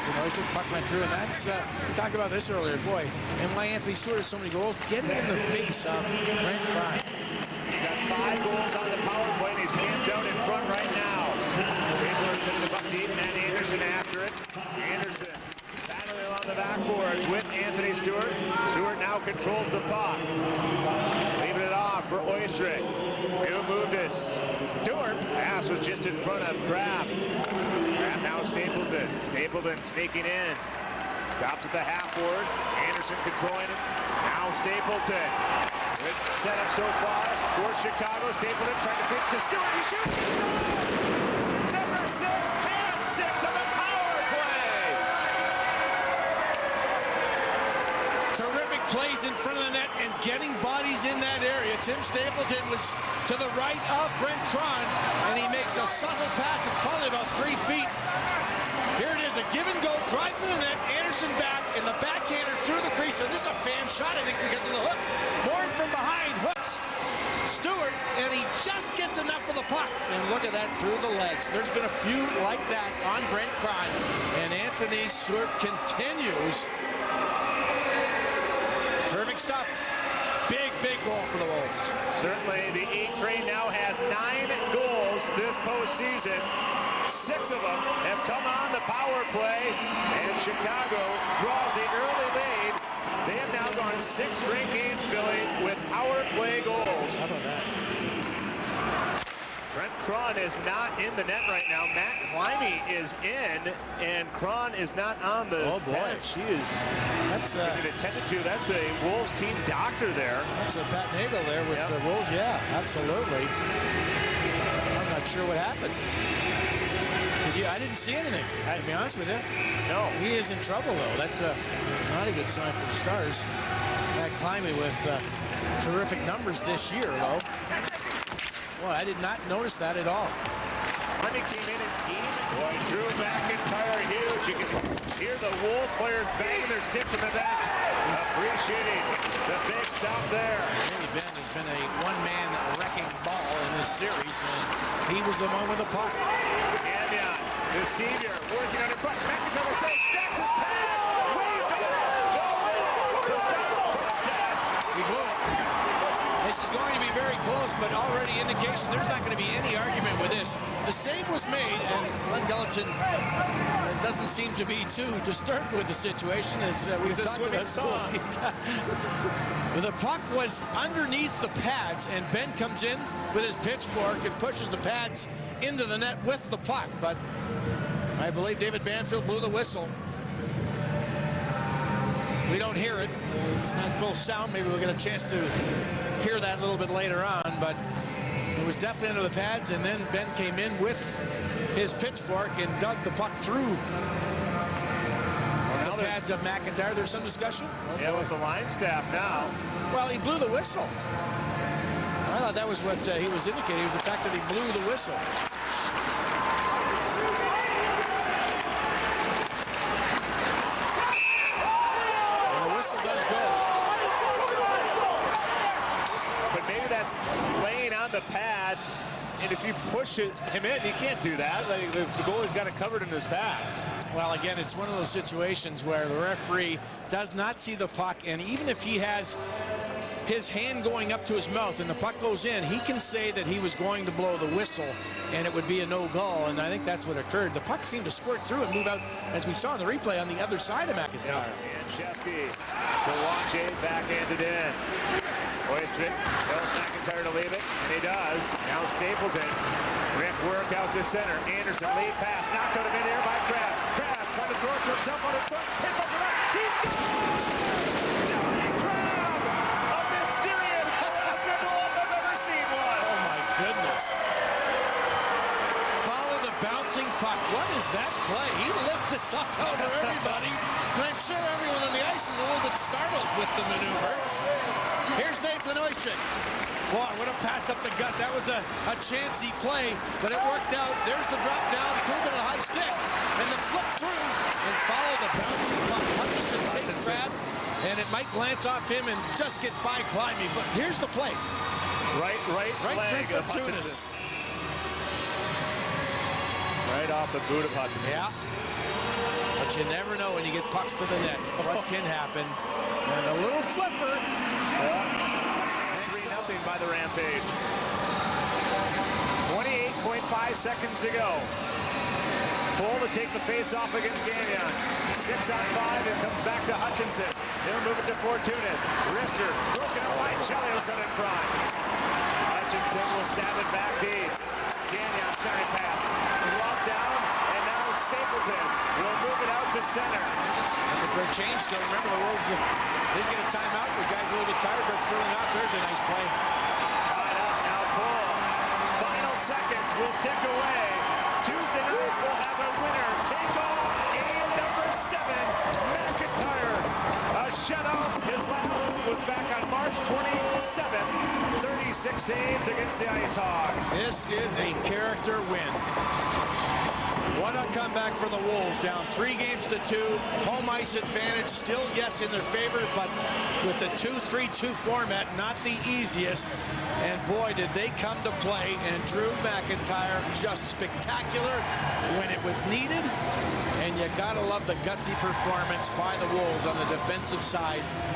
Nathan Oyster. Puck went through, and that's, we talked about this earlier, boy, and why Anthony Stewart has so many goals, getting in the face of Brent Prime. He's got 5 goals on the power play, and he's camped out in front right now. Stewart sending the puck deep, and Anderson after it. Anderson battling along the backboards with Anthony Stewart. Stewart now controls the puck. Leaving it off for Oyster. New move to Stewart. Pass was just in front of Crab. Crab now Stapleton. Stapleton sneaking in. Stops at the half boards. Anderson controlling it. Now Stapleton. Good setup so far for Chicago. Stapleton trying to fit to Stewart. He shoots. He scores! Number 6 and 6 on the power play. Terrific plays in front of the net and getting bodies in that area. Tim Stapleton was to the right of Brent Tron, and he makes a subtle pass. It's probably about 3 feet. Here it is, a give and go, drive to the net, Anderson back, and the backhander through the crease. And this is a fan shot, I think, because of the hook. Bourne from behind hooks Stewart, and he just gets enough of the puck. And look at that, through the legs. There's been a few like that on Brent Tron, and Anthony Stewart continues. Terrific stuff. Big, big goal for the Wolves. Certainly, the E train now has 9 goals this postseason. 6 of them have come on the power play, and Chicago draws the early lead. They have now gone 6 straight games, Billy, with power play goals. How about that? Brent Cron is not in the net right now. Matt Climby is in, and Cron is not on the bench. He is getting attended to. That's a Wolves team doctor there. That's a Pat Nagel there with the Wolves. Yeah, absolutely. I'm not sure what happened. I didn't see anything, to be honest with you. No. He is in trouble, though. That's not a good sign for the Stars. Matt Climby with terrific numbers this year, though. Boy, I did not notice that at all. Climby came in and even. Boy, Drew MacIntyre huge. You can hear the Wolves players banging their sticks on the bench. Appreciating the big stop there. Danny Ben has been a one-man wrecking ball in this series, and he was the one with the puck. The senior working on the front. McIntyre will say, stacks his pads. Waved off. The Stars protest. He blew it. This is going to be very close, but already indication there's not going to be any argument with this. The save was made, and Glenn Gulleton doesn't seem to be too disturbed with the situation, as we've talked about. The puck was underneath the pads, and Ben comes in with his pitchfork and pushes the pads into the net with the puck, but I believe David Banfield blew the whistle. We don't hear it. It's not full sound. Maybe we'll get a chance to hear that a little bit later on, but it was definitely under the pads, and then Ben came in with his pitchfork and dug the puck through the pads of McIntyre. There's some discussion. Yeah, with the line staff now. Well, he blew the whistle. I thought that was what he was indicating. It was the fact that he blew the whistle. And the whistle does go. But maybe that's laying on the pad, and if you push him in, he can't do that. Like, the goalie's got it covered in his pads. Well, again, it's one of those situations where the referee does not see the puck, and even if he has his hand going up to his mouth and the puck goes in, he can say that he was going to blow the whistle and it would be a no goal, and I think that's what occurred. The puck seemed to squirt through and move out, as we saw in the replay, on the other side of McIntyre. And Chesky to watch it, backhanded in. Oyster tells McIntyre to leave it, and he does. Now Stapleton, Rick work out to center. Anderson lead pass, knocked out of midair by Crab. Crab trying to throw it to himself on his foot. Hit over that. He scores! Johnny Crab! A mysterious Alaska goal if I've ever seen one. Oh my goodness. Follow the bouncing puck. What is that play? He lifts it up over everybody, and I'm sure everyone on the ice is a little bit startled with the maneuver. Here's Nathan Oyster. Boy, what a pass up the gut. That was a chancy play, but it worked out. There's the drop down, Coogan a high stick, and the flip through, and follow the bouncing puck. Hutchinson takes Crab, and it might glance off him and just get by Climby, but here's the play. Right leg through of Fortunas. Right off the boot of Hutchinson. Yeah. A But you never know when you get pucks to the net. What can happen? And a little flipper. 3-0 by the Rampage. 28.5 seconds to go. Cole to take the face-off against Gagnon. 6-on-5, it comes back to Hutchinson. They'll move it to Fortunas. Rister, broken out by Chelios out in front. Hutchinson will stab it back deep. Gagnon, side pass. Locked down, and now Stapleton will move it out to center. And for a change, still remember the Wolves didn't get a timeout. The guys a little bit tired, but still not. There's a nice play. Tied up now, Cole. Final seconds will tick away. Tuesday night we'll have a winner. Take on game number 7, MacIntyre. A shutout. His last was back on March 27th. 36 saves against the Ice Hogs. This is a character win. What a comeback for the Wolves, down 3-2. Home ice advantage still, yes, in their favor, but with the 2-3-2 format, not the easiest. And boy, did they come to play. And Drew MacIntyre, just spectacular when it was needed. And you gotta love the gutsy performance by the Wolves on the defensive side.